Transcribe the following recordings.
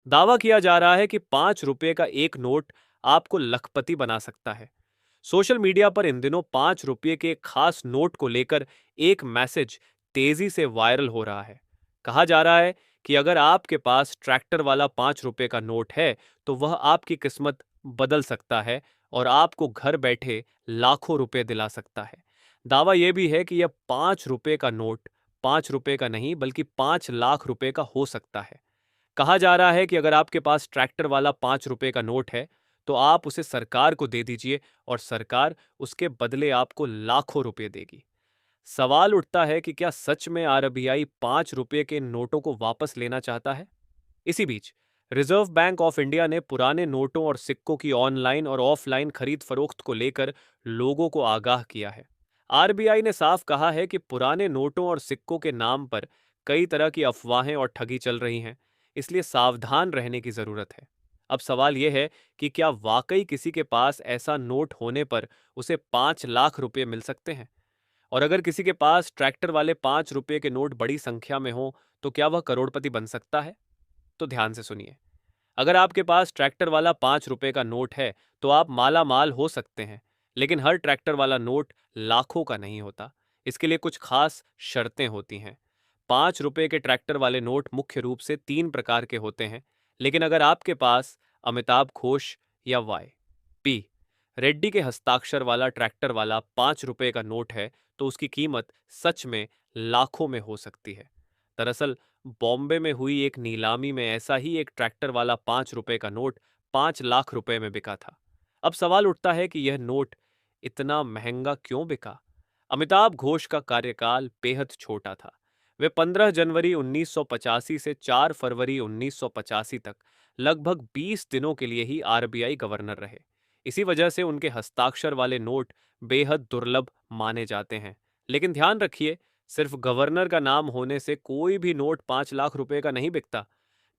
दावा किया जा रहा है कि 5 रुपए का एक नोट आपको लखपति बना सकता है। सोशल मीडिया पर इन दिनों 5 रुपए के एक खास नोट को लेकर एक मैसेज तेजी से वायरल हो रहा है। कहा जा रहा है कि अगर आपके पास ट्रैक्टर वाला 5 रुपए का नोट है तो वह आपकी किस्मत बदल सकता है और आपको घर बैठे लाखों रुपए दिला सकता है। दावा यह भी है कि यह 5 रुपए का नोट 5 रुपए का नहीं बल्कि 5 लाख रुपए का हो सकता है। कहा जा रहा है कि अगर आपके पास ट्रैक्टर वाला 5 रुपए का नोट है तो आप उसे सरकार को दे दीजिए और सरकार उसके बदले आपको लाखों रुपए देगी। सवाल उठता है कि क्या सच में आरबीआई 5 रुपए के नोटों को वापस लेना चाहता है? इसी बीच रिजर्व बैंक ऑफ इंडिया ने पुराने नोटों और सिक्कों की ऑनलाइन और ऑफलाइन खरीद फरोख्त को लेकर लोगों को आगाह किया है। आरबीआई ने साफ कहा है कि पुराने नोटों और सिक्कों के नाम पर कई तरह की अफवाहें और ठगी चल रही हैं, इसलिए सावधान रहने की जरूरत है। अब सवाल यह है कि क्या वाकई किसी के पास ऐसा नोट होने पर उसे 5 लाख रुपए मिल सकते हैं? और अगर किसी के पास ट्रैक्टर वाले 5 रुपए के नोट बड़ी संख्या में हो तो क्या वह करोड़पति बन सकता है? तो ध्यान से सुनिए। अगर आपके पास ट्रैक्टर वाला 5 रुपए का नोट है तो आप माला माल हो सकते हैं, लेकिन हर ट्रैक्टर वाला नोट लाखों का नहीं होता। इसके लिए कुछ खास शर्तें होती हैं। 5 रुपए के ट्रैक्टर वाले नोट मुख्य रूप से 3 प्रकार के होते हैं, लेकिन अगर आपके पास अमिताभ घोष या वाई पी रेड्डी के हस्ताक्षर वाला ट्रैक्टर वाला 5 रुपए का नोट है तो उसकी कीमत सच में लाखों में हो सकती है। दरअसल बॉम्बे में हुई एक नीलामी में ऐसा ही एक ट्रैक्टर वाला 5 रुपए का नोट 5 लाख रुपए में बिका था। अब सवाल उठता है कि यह नोट इतना महंगा क्यों बिका? अमिताभ घोष का कार्यकाल बेहद छोटा था। वे 15 जनवरी 1985 से 4 फरवरी 1985 तक लगभग 20 दिनों के लिए ही आरबीआई गवर्नर रहे। इसी वजह से उनके हस्ताक्षर वाले नोट बेहद दुर्लभ माने जाते हैं। लेकिन ध्यान रखिए, सिर्फ गवर्नर का नाम होने से कोई भी नोट 5 लाख रुपए का नहीं बिकता।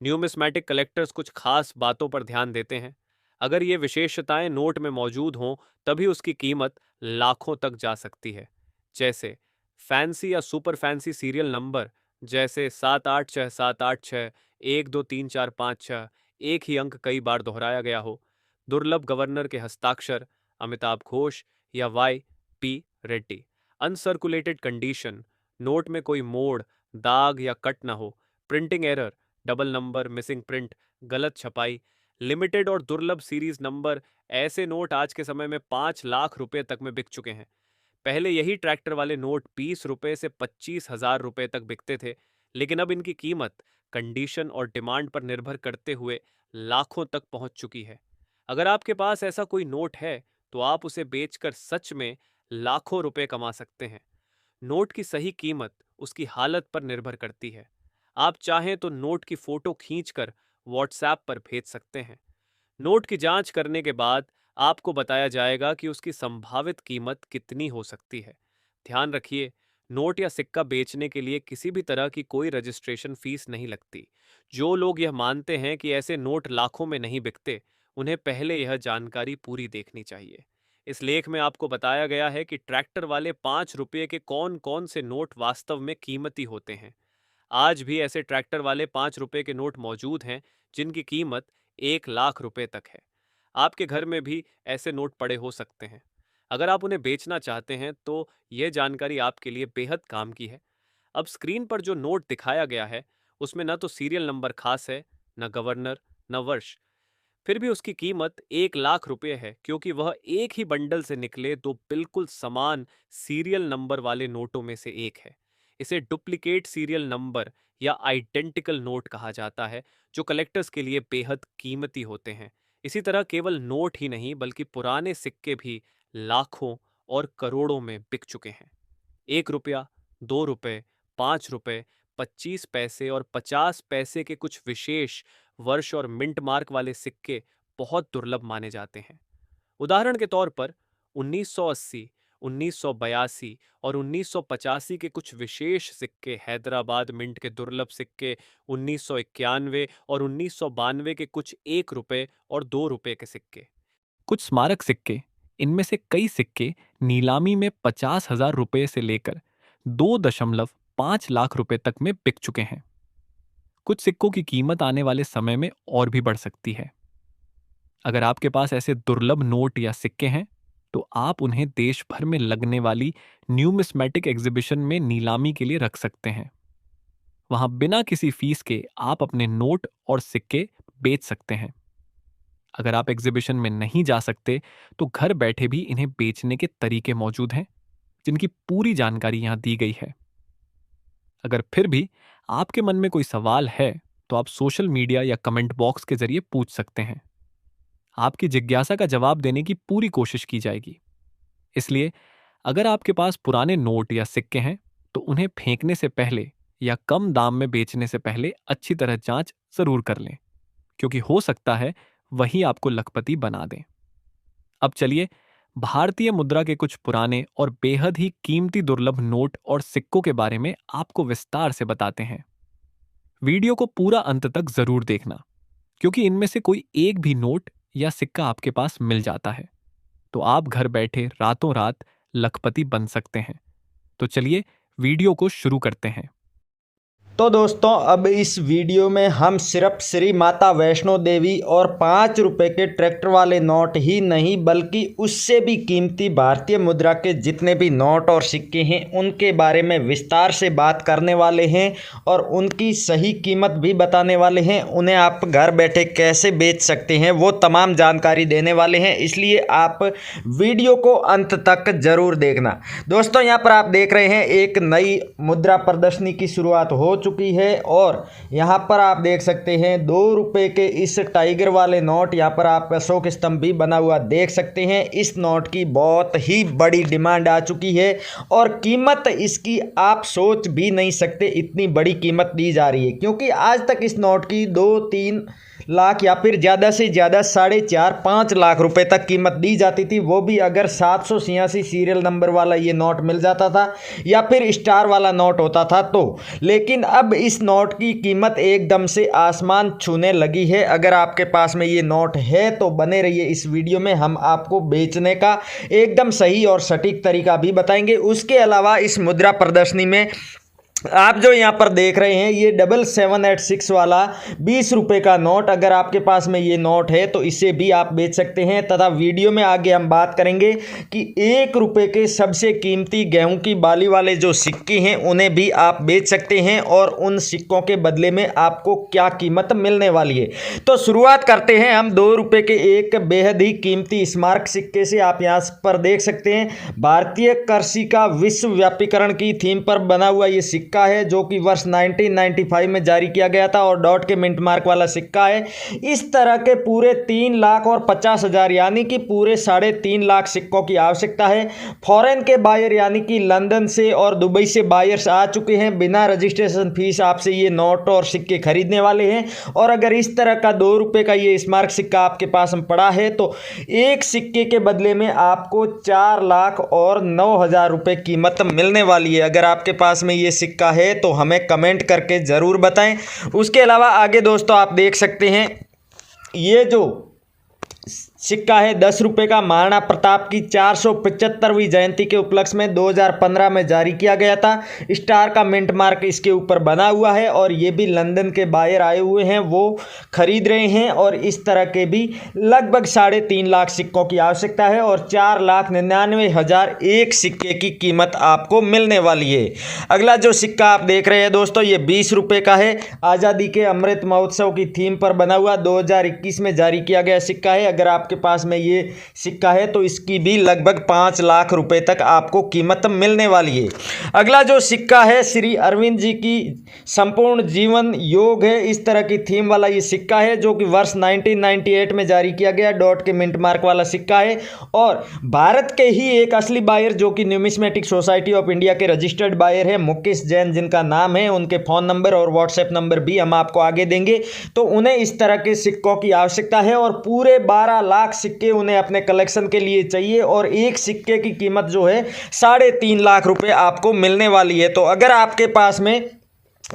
न्यूमिस्मैटिक कलेक्टर्स कुछ खास बातों पर ध्यान देते हैं। अगर ये विशेषताएं नोट में मौजूद हों तभी उसकी कीमत लाखों तक जा सकती है। जैसे फैंसी या सुपर फैंसी सीरियल नंबर, जैसे 786 786 1 2 3 4 5 6, एक ही अंक कई बार दोहराया गया हो। दुर्लभ गवर्नर के हस्ताक्षर, अमिताभ घोष या Y P Reddy. Uncirculated condition, note में कोई मोड़, दाग या कट ना हो। Printing error, double number, missing print, गलत छपाई। लिमिटेड और दुर्लभ सीरीज नंबर, ऐसे नोट आज के समय में 5 लाख रुपए तक में बिक चुके हैं। पहले यही ट्रैक्टर वाले नोट 20 रुपए से 25,000 रुपए तक बिकते थे, लेकिन अब इनकी कीमत कंडीशन और डिमांड पर निर्भर करते हुए लाखों तक पहुंच चुकी है। अगर आपके पास ऐसा कोई नोट है तो आप उसे बेचकर सच में लाखों रुपए कमा सकते हैं। नोट की सही कीमत उसकी हालत पर निर्भर करती है। आप चाहें तो नोट की फोटो खींचकर व्हाट्सएप पर भेज सकते हैं। नोट की जांच करने के बाद आपको बताया जाएगा कि उसकी संभावित कीमत कितनी हो सकती है। ध्यान रखिए, नोट या सिक्का बेचने के लिए किसी भी तरह की कोई रजिस्ट्रेशन फीस नहीं लगती। जो लोग यह मानते हैं कि ऐसे नोट लाखों में नहीं बिकते, उन्हें पहले यह जानकारी पूरी देखनी चाहिए। इस लेख में आपको बताया गया है कि ट्रैक्टर वाले 5 रुपये के कौन कौन से नोट वास्तव में कीमती होते हैं। आज भी ऐसे ट्रैक्टर वाले 5 रुपए के नोट मौजूद हैं जिनकी कीमत 1 लाख रुपए तक है। आपके घर में भी ऐसे नोट पड़े हो सकते हैं। अगर आप उन्हें बेचना चाहते हैं तो यह जानकारी आपके लिए बेहद काम की है। अब स्क्रीन पर जो नोट दिखाया गया है उसमें न तो सीरियल नंबर खास है, न गवर्नर, न वर्ष। फिर भी उसकी कीमत 1 लाख रुपए है क्योंकि वह एक ही बंडल से निकले दो बिल्कुल समान सीरियल नंबर वाले नोटों में से एक है। इसे डुप्लीकेट सीरियल नंबर या आइडेंटिकल नोट कहा जाता है, जो कलेक्टर्स के लिए बेहद कीमती होते हैं। इसी तरह केवल नोट ही नहीं बल्कि पुराने सिक्के भी लाखों और करोड़ों में बिक चुके हैं। 1 रुपया, 2 रुपए, 5 रुपए, 25 पैसे और 50 पैसे के कुछ विशेष वर्ष और मिंट मार्क वाले सिक्के बहुत दुर्लभ माने जाते हैं। उदाहरण के तौर पर 1980, 1982 और 1985 के कुछ विशेष सिक्के, हैदराबाद मिंट के दुर्लभ सिक्के, 1991 और 1992 के कुछ 1 रुपए और 2 रुपए के सिक्के। कुछ स्मारक सिक्के, इनमें से कई सिक्के नीलामी में 50,000 रुपए से लेकर 2.5 लाख रुपए तक में बिक चुके हैं। कुछ सिक्कों की कीमत आने वाले समय में और भी बढ़ सकती है। अगर आपके पास ऐसे दुर्लभ नोट या सिक्के हैं तो आप उन्हें देश भर में लगने वाली न्यूमिस्मेटिक एग्जीबिशन में नीलामी के लिए रख सकते हैं। वहां बिना किसी फीस के आप अपने नोट और सिक्के बेच सकते हैं। अगर आप एग्जीबिशन में नहीं जा सकते तो घर बैठे भी इन्हें बेचने के तरीके मौजूद हैं, जिनकी पूरी जानकारी यहां दी गई है। अगर फिर भी आपके मन में कोई सवाल है तो आप सोशल मीडिया या कमेंट बॉक्स के जरिए पूछ सकते हैं। आपकी जिज्ञासा का जवाब देने की पूरी कोशिश की जाएगी। इसलिए अगर आपके पास पुराने नोट या सिक्के हैं तो उन्हें फेंकने से पहले या कम दाम में बेचने से पहले अच्छी तरह जांच जरूर कर लें, क्योंकि हो सकता है वही आपको लखपति बना दें। अब चलिए भारतीय मुद्रा के कुछ पुराने और बेहद ही कीमती दुर्लभ नोट और सिक्कों के बारे में आपको विस्तार से बताते हैं। वीडियो को पूरा अंत तक जरूर देखना, क्योंकि इनमें से कोई एक भी नोट या सिक्का आपके पास मिल जाता है तो आप घर बैठे रातों रात लखपति बन सकते हैं। तो चलिए वीडियो को शुरू करते हैं। तो दोस्तों, अब इस वीडियो में हम सिर्फ श्री माता वैष्णो देवी और 5 रुपए के ट्रैक्टर वाले नोट ही नहीं बल्कि उससे भी कीमती भारतीय मुद्रा के जितने भी नोट और सिक्के हैं उनके बारे में विस्तार से बात करने वाले हैं और उनकी सही कीमत भी बताने वाले हैं। उन्हें आप घर बैठे कैसे बेच सकते हैं वो तमाम जानकारी देने वाले हैं, इसलिए आप वीडियो को अंत तक जरूर देखना। दोस्तों, यहाँ पर आप देख रहे हैं एक नई मुद्रा प्रदर्शनी की शुरुआत हो चुकी है और यहाँ पर आप देख सकते हैं 2 रुपए के इस टाइगर वाले नोट, यहाँ पर आप अशोक स्तंभ भी बना हुआ देख सकते हैं। इस नोट की बहुत ही बड़ी डिमांड आ चुकी है और कीमत इसकी आप सोच भी नहीं सकते, इतनी बड़ी कीमत दी जा रही है, क्योंकि आज तक इस नोट की 2-3 लाख या फिर ज़्यादा से ज़्यादा 4.5-5 लाख रुपए तक कीमत दी जाती थी, वो भी अगर 786 सीरियल नंबर वाला ये नोट मिल जाता था या फिर स्टार वाला नोट होता था तो। लेकिन अब इस नोट की कीमत एकदम से आसमान छूने लगी है। अगर आपके पास में ये नोट है तो बने रहिए इस वीडियो में, हम आपको बेचने का एकदम सही और सटीक तरीका भी बताएंगे। उसके अलावा इस मुद्रा प्रदर्शनी में आप जो यहाँ पर देख रहे हैं ये 7786 वाला 20 रुपए का नोट, अगर आपके पास में ये नोट है तो इसे भी आप बेच सकते हैं। तथा वीडियो में आगे हम बात करेंगे कि 1 रुपए के सबसे कीमती गेहूं की बाली वाले जो सिक्के हैं उन्हें भी आप बेच सकते हैं और उन सिक्कों के बदले में आपको क्या कीमत मिलने वाली है। तो शुरुआत करते हैं हम 2 रुपए के एक बेहद ही कीमती स्मारक सिक्के से। आप यहाँ पर देख सकते हैं भारतीय कृषि का विश्वव्यापीकरण की थीम पर बना हुआ ये सिक्का है, जो कि वर्ष 1995 में जारी किया गया था और डॉट के मिंट मार्क वाला सिक्का है। इस तरह के पूरे 3,50,000 यानी कि पूरे 3.5 लाख सिक्कों की आवश्यकता है। फॉरेन के बायर यानी कि लंदन से और दुबई से बायर्स आ चुके हैं, बिना रजिस्ट्रेशन फीस आपसे ये नोट और सिक्के खरीदने वाले हैं। और अगर इस तरह का 2 रुपए का ये स्मारक सिक्का आपके पास में पड़ा है तो एक सिक्के के बदले में आपको 4,09,000 रुपए कीमत मिलने वाली है। अगर आपके पास में ये सिक्का है तो हमें कमेंट करके जरूर बताएं। उसके अलावा आगे दोस्तों आप देख सकते हैं ये जो सिक्का है 10 रुपए का महाराणा प्रताप की 475वीं जयंती के उपलक्ष्य में 2015 में जारी किया गया था। स्टार का मिंट मार्क इसके ऊपर बना हुआ है और ये भी लंदन के बायर आए हुए हैं, वो खरीद रहे हैं। और इस तरह के भी लगभग 3.5 लाख सिक्कों की आवश्यकता है और 4,99,000 एक सिक्के की कीमत आपको मिलने वाली है। अगला जो सिक्का आप देख रहे हैं दोस्तों ये 20 रुपए का है, आज़ादी के अमृत महोत्सव की थीम पर बना हुआ 2021 में जारी किया गया सिक्का है। अगर आपके पास में ये सिक्का है तो इसकी भी लगभग 5 लाख रुपए तक आपको कीमत मिलने वाली है। अगला जो सिक्का है श्री अरविंद जी की संपूर्ण जीवन योग है, इस तरह की थीम वाला ये सिक्का है, जो कि वर्ष 1998 में जारी किया गया, डॉट के मिंट मार्क वाला सिक्का है। और भारत के ही एक असली बायर जो कि न्यूमिस्मेटिक सोसाइटी ऑफ इंडिया के रजिस्टर्ड बायर है, मुकेश जैन जिनका नाम है, उनके फ़ोन नंबर और व्हाट्सएप नंबर भी हम आपको आगे देंगे। तो उन्हें इस तरह के सिक्कों की आवश्यकता है और पूरे 12 लाख सिक्के उन्हें अपने कलेक्शन के लिए चाहिए और एक सिक्के की कीमत जो है 3.5 लाख रुपए आपको मिलने वाली है। तो अगर आपके पास में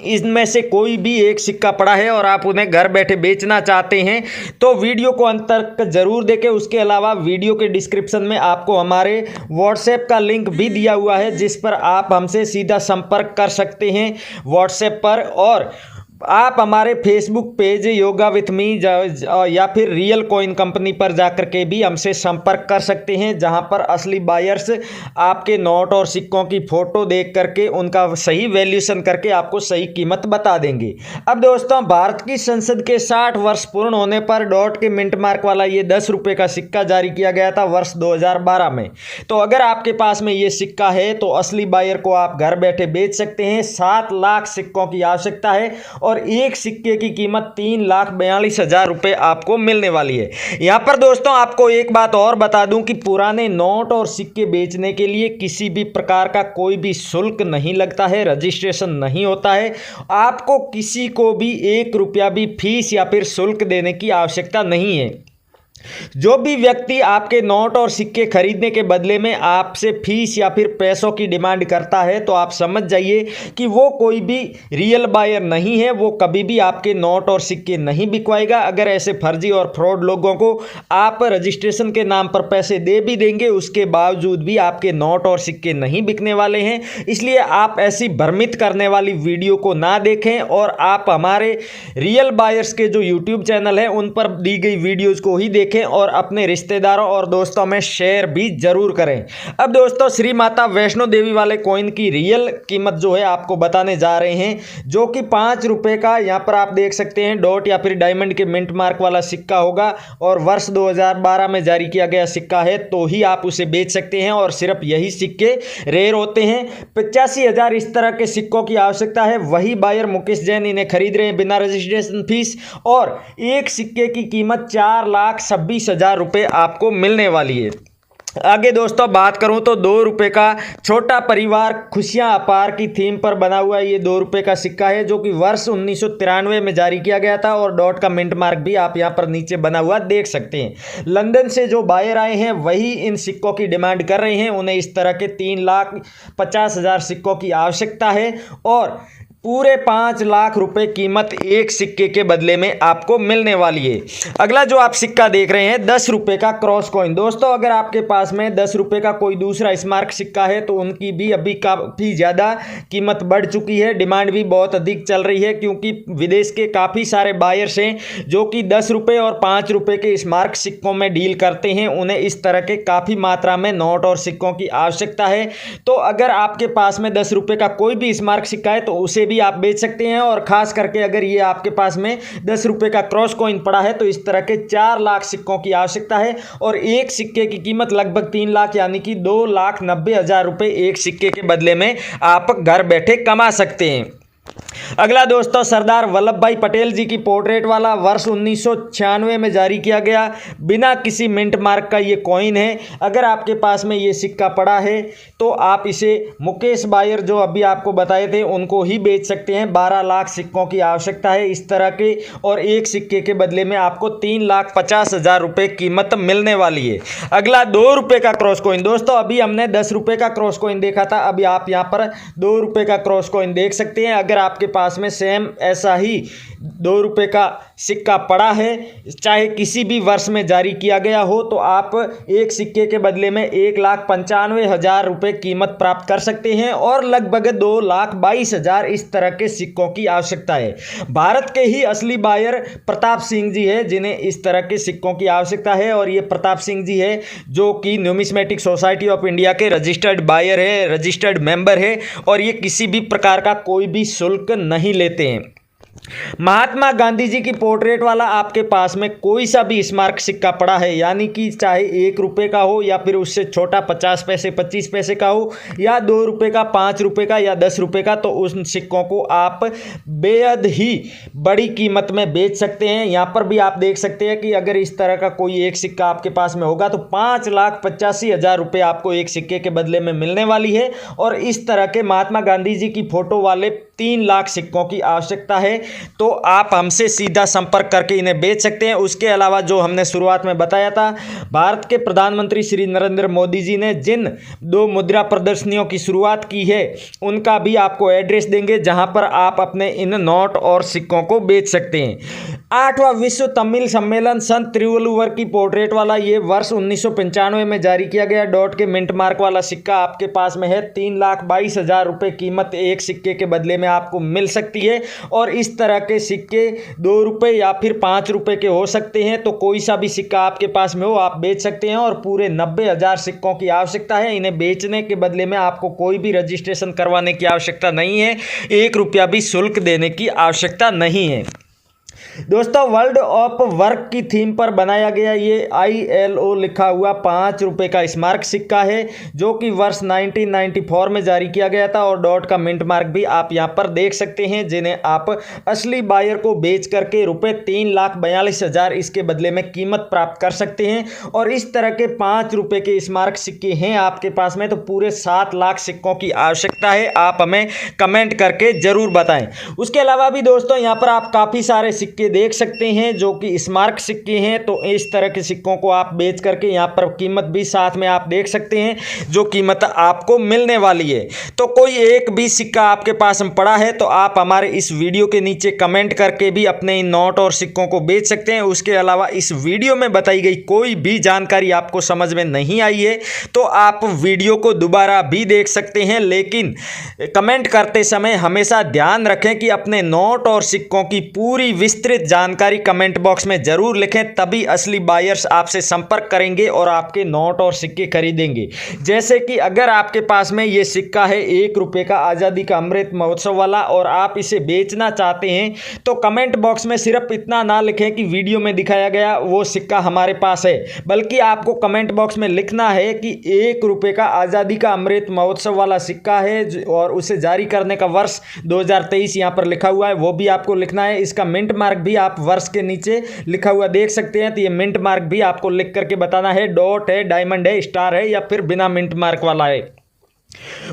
इनमें से कोई भी एक सिक्का पड़ा है और आप उन्हें घर बैठे बेचना चाहते हैं तो वीडियो को अंत तक जरूर देखें। उसके अलावा वीडियो के डिस्क्रिप्शन में आपको हमारे व्हाट्सएप का लिंक भी दिया हुआ है, जिस पर आप हमसे सीधा संपर्क कर सकते हैं व्हाट्सएप पर। और आप हमारे Facebook page yoga with me या फिर रियल कॉइन कंपनी पर जाकर के भी हमसे संपर्क कर सकते हैं, जहां पर असली बायर्स आपके नोट और सिक्कों की फ़ोटो देख करके उनका सही वैल्यूएशन करके आपको सही कीमत बता देंगे। अब दोस्तों, भारत की संसद के 60 वर्ष पूर्ण होने पर डॉट के मिंट मार्क वाला ये 10 रुपये का सिक्का जारी किया गया था वर्ष 2012 में। तो अगर आपके पास में ये सिक्का है तो असली बायर को आप घर बैठे बेच सकते हैं। 7 लाख सिक्कों की आवश्यकता है और एक सिक्के की कीमत 3,42,000 रुपये आपको मिलने वाली है। यहाँ पर दोस्तों आपको एक बात और बता दूं कि पुराने नोट और सिक्के बेचने के लिए किसी भी प्रकार का कोई भी शुल्क नहीं लगता है, रजिस्ट्रेशन नहीं होता है। आपको किसी को भी 1 रुपया भी फीस या फिर शुल्क देने की आवश्यकता नहीं है। जो भी व्यक्ति आपके नोट और सिक्के खरीदने के बदले में आपसे फीस या फिर पैसों की डिमांड करता है तो आप समझ जाइए कि वो कोई भी रियल बायर नहीं है, वो कभी भी आपके नोट और सिक्के नहीं बिकवाएगा। अगर ऐसे फर्जी और फ्रॉड लोगों को आप रजिस्ट्रेशन के नाम पर पैसे दे भी देंगे, उसके बावजूद भी आपके नोट और सिक्के नहीं बिकने वाले हैं। इसलिए आप ऐसी भ्रमित करने वाली वीडियो को ना देखें और आप हमारे रियल बायर्स के जो यूट्यूब चैनल है उन पर दी गई वीडियोज़ को ही देखें और अपने रिश्तेदारों और दोस्तों में शेयर भी जरूर करें। अब दोस्तों, श्री माता वैष्णो देवी वाले कॉइन की रियल कीमत जो है आपको बताने जा रहे हैं, जो कि 5 रुपये का यहाँ पर आप देख सकते हैं डॉट या फिर डायमंड के मिंट मार्क वाला सिक्का होगा और वर्ष 2012 में जारी किया गया सिक्का है, तो ही आप उसे बेच सकते हैं और सिर्फ यही सिक्के रेयर होते हैं। 85,000 इस तरह के सिक्कों की आवश्यकता है। वही बायर मुकेश जैन इन्हें खरीद रहे हैं बिना रजिस्ट्रेशन फीस और एक सिक्के की कीमत 4,26,000 रुपये आपको मिलने वाली है। आगे दोस्तों बात करूं तो 2 रुपये का छोटा परिवार खुशियां अपार की थीम पर बना हुआ ये 2 रुपये का सिक्का है, जो कि वर्ष 1993 में जारी किया गया था और डॉट का मिंट मार्क भी आप यहां पर नीचे बना हुआ देख सकते हैं। लंदन से जो बायर आए हैं वही इन सिक्कों की डिमांड कर रहे हैं। उन्हें इस तरह के 3,50,000 सिक्कों की आवश्यकता है और पूरे 5 लाख रुपए कीमत एक सिक्के के बदले में आपको मिलने वाली है। अगला जो आप सिक्का देख रहे हैं 10 रुपये का क्रॉस कॉइन। दोस्तों, अगर आपके पास में 10 रुपये का कोई दूसरा स्मारक सिक्का है तो उनकी भी अभी काफ़ी ज़्यादा कीमत बढ़ चुकी है, डिमांड भी बहुत अधिक चल रही है, क्योंकि विदेश के काफ़ी सारे बायर्स हैं जो कि 10 रुपये और 5 रुपये के स्मारक सिक्कों में डील करते हैं। उन्हें इस तरह के काफ़ी मात्रा में नोट और सिक्कों की आवश्यकता है। तो अगर आपके पास में 10 रुपये का कोई भी स्मारक सिक्का है तो उसे भी आप बेच सकते हैं। और खास करके अगर ये आपके पास में 10 रुपये का क्रॉस कॉइन पड़ा है तो इस तरह के 4 लाख सिक्कों की आवश्यकता है और एक सिक्के की कीमत लगभग 3 लाख यानी कि 2,90,000 रुपये एक सिक्के के बदले में आप घर बैठे कमा सकते हैं। अगला दोस्तों, सरदार वल्लभ भाई पटेल जी की पोर्ट्रेट वाला वर्ष 1996 में जारी किया गया बिना किसी मिंट मार्क का ये कॉइन है। अगर आपके पास में ये सिक्का पड़ा है तो आप इसे मुकेश बायर जो अभी आपको बताए थे उनको ही बेच सकते हैं। 12 लाख सिक्कों की आवश्यकता है इस तरह के और एक सिक्के के बदले में आपको 3,50,000 रुपये कीमत मिलने वाली है। अगला 2 रुपये का क्रॉस कॉइन। दोस्तों, अभी हमने 10 रुपये का क्रॉस कॉइन देखा था, अभी आप यहाँ पर 2 रुपये का क्रॉस कॉइन देख सकते हैं। अगर आपके पास में सेम ऐसा ही 2 रुपये का सिक्का पड़ा है, चाहे किसी भी वर्ष में जारी किया गया हो, तो आप एक सिक्के के बदले में 1,95,000 रुपये कीमत प्राप्त कर सकते हैं और लगभग 2,22,000 इस तरह के सिक्कों की आवश्यकता है। भारत के ही असली बायर प्रताप सिंह जी है जिन्हें इस तरह के सिक्कों की आवश्यकता है और ये प्रताप सिंह जी है जो कि न्यूमिस्मेटिक सोसाइटी ऑफ इंडिया के रजिस्टर्ड बायर है, रजिस्टर्ड मेंबर है और ये किसी भी प्रकार का कोई भी शुल्क नहीं लेते हैं। महात्मा गांधी जी की पोर्ट्रेट वाला आपके पास में कोई सा भी स्मारक सिक्का पड़ा है, यानी कि चाहे 1 रुपये का हो या फिर उससे छोटा 50 पैसे 25 पैसे का हो या 2 रुपये का 5 रुपये का या 10 रुपये का, तो उन सिक्कों को आप बेहद ही बड़ी कीमत में बेच सकते हैं। यहाँ पर भी आप देख सकते हैं कि अगर इस तरह का कोई एक सिक्का आपके पास में होगा तो 5,85,000 रुपये आपको एक सिक्के के बदले में मिलने वाली है और इस तरह के महात्मा गांधी जी की फोटो वाले 3 लाख सिक्कों की आवश्यकता है, तो आप हमसे सीधा संपर्क करके इन्हें बेच सकते हैं। उसके अलावा जो हमने शुरुआत में बताया था, भारत के प्रधानमंत्री श्री नरेंद्र मोदी जी ने जिन 2 मुद्रा प्रदर्शनियों की शुरुआत की है उनका भी आपको एड्रेस देंगे जहां पर आप अपने इन नोट और सिक्कों को बेच सकते हैं। 8वां विश्व तमिल सम्मेलन संत तिरुवल्लुवर की पोर्ट्रेट वाला ये वर्ष 1995 में जारी किया गया डॉट के मिंट मार्क वाला सिक्का आपके पास में है। 3,22,000 रुपये कीमत एक सिक्के के बदले में आपको मिल सकती है। और इस तरह के सिक्के 2 रुपये या फिर 5 रुपये के हो सकते हैं। तो कोई सा भी सिक्का आपके पास में हो आप बेच सकते हैं। और पूरे 90,000 सिक्कों की आवश्यकता है। इन्हें बेचने के बदले में आपको कोई भी रजिस्ट्रेशन करवाने की आवश्यकता नहीं है। 1 रुपया भी शुल्क देने की आवश्यकता नहीं है। दोस्तों वर्ल्ड ऑफ वर्क की थीम पर बनाया गया ये ILO लिखा हुआ 5 रुपये का स्मारक सिक्का है, जो कि वर्ष 1994 में जारी किया गया था। और डॉट का मिंट मार्क भी आप यहां पर देख सकते हैं, जिन्हें आप असली बायर को बेच करके रुपये 3,42,000 इसके बदले में कीमत प्राप्त कर सकते हैं। और इस तरह के 5 रुपये के स्मारक सिक्के हैं आपके पास में, तो पूरे 7 लाख सिक्कों की आवश्यकता है। आप हमें कमेंट करके जरूर बताएं। उसके अलावा भी दोस्तों यहाँ पर आप काफ़ी सारे सिक्के देख सकते हैं जो कि स्मारक सिक्के हैं। तो इस तरह के सिक्कों को आप बेच करके यहाँ पर कीमत भी साथ में आप देख सकते हैं, जो कीमत आपको मिलने वाली है। तो कोई एक भी सिक्का आपके पास में पड़ा है तो आप हमारे इस वीडियो के नीचे कमेंट करके भी अपने इन नोट और सिक्कों को बेच सकते हैं। उसके अलावा इस वीडियो में बताई गई कोई भी जानकारी आपको समझ में नहीं आई है तो आप वीडियो को दोबारा भी देख सकते हैं। लेकिन कमेंट करते समय हमेशा ध्यान रखें कि अपने नोट और सिक्कों की पूरी विस्तृत जानकारी कमेंट बॉक्स में जरूर लिखें, तभी असली बायर्स आपसे संपर्क करेंगे और आपके नोट और सिक्के खरीदेंगे। जैसे कि अगर आपके पास में ये सिक्का है 1 रुपये का आज़ादी का अमृत महोत्सव वाला और आप इसे बेचना चाहते हैं तो कमेंट बॉक्स में सिर्फ इतना ना लिखें कि वीडियो में दिखाया गया वो सिक्का हमारे पास है, बल्कि आपको कमेंट बॉक्स में लिखना है कि 1 रुपये का आज़ादी का अमृत महोत्सव वाला सिक्का है और उसे जारी करने का वर्ष 2023 यहाँ पर लिखा हुआ है, वो भी आपको लिखना है। इसका मिंट मार्क भी आप वर्ष के नीचे लिखा हुआ देख सकते हैं। तो ये मिंट मार्क भी आपको लिख करके बताना है, डॉट है, डायमंड है, स्टार है या फिर बिना मिंट मार्क वाला है।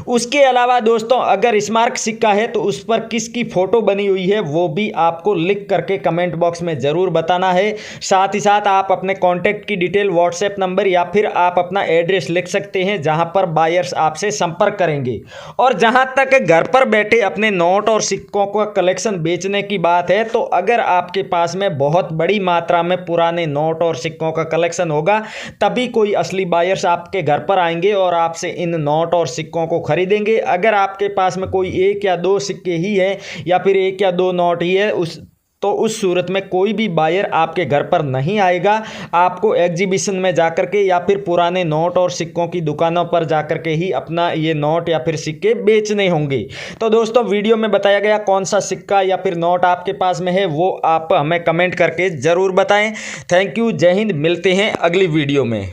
उसके अलावा दोस्तों अगर स्मारक सिक्का है तो उस पर किसकी फोटो बनी हुई है वो भी आपको लिख करके कमेंट बॉक्स में जरूर बताना है। साथ ही साथ आप अपने कॉन्टैक्ट की डिटेल, व्हाट्सएप नंबर या फिर आप अपना एड्रेस लिख सकते हैं जहां पर बायर्स आपसे संपर्क करेंगे। और जहां तक घर पर बैठे अपने नोट और सिक्कों का कलेक्शन बेचने की बात है तो अगर आपके पास में बहुत बड़ी मात्रा में पुराने नोट और सिक्कों का कलेक्शन होगा तभी कोई असली बायर्स आपके घर पर आएंगे और आपसे इन नोट और सिक्कों को खरीदेंगे। अगर आपके पास में कोई 1 या 2 सिक्के ही है या फिर 1 या 2 नोट ही है उस सूरत में कोई भी बायर आपके घर पर नहीं आएगा। आपको एग्जीबिशन में जाकर के या फिर पुराने नोट और सिक्कों की दुकानों पर जाकर के ही अपना ये नोट या फिर सिक्के बेचने होंगे। तो दोस्तों वीडियो में बताया गया कौन सा सिक्का या फिर नोट आपके पास में है वो आप हमें कमेंट करके ज़रूर बताएं। थैंक यू, जय हिंद। मिलते हैं अगली वीडियो में।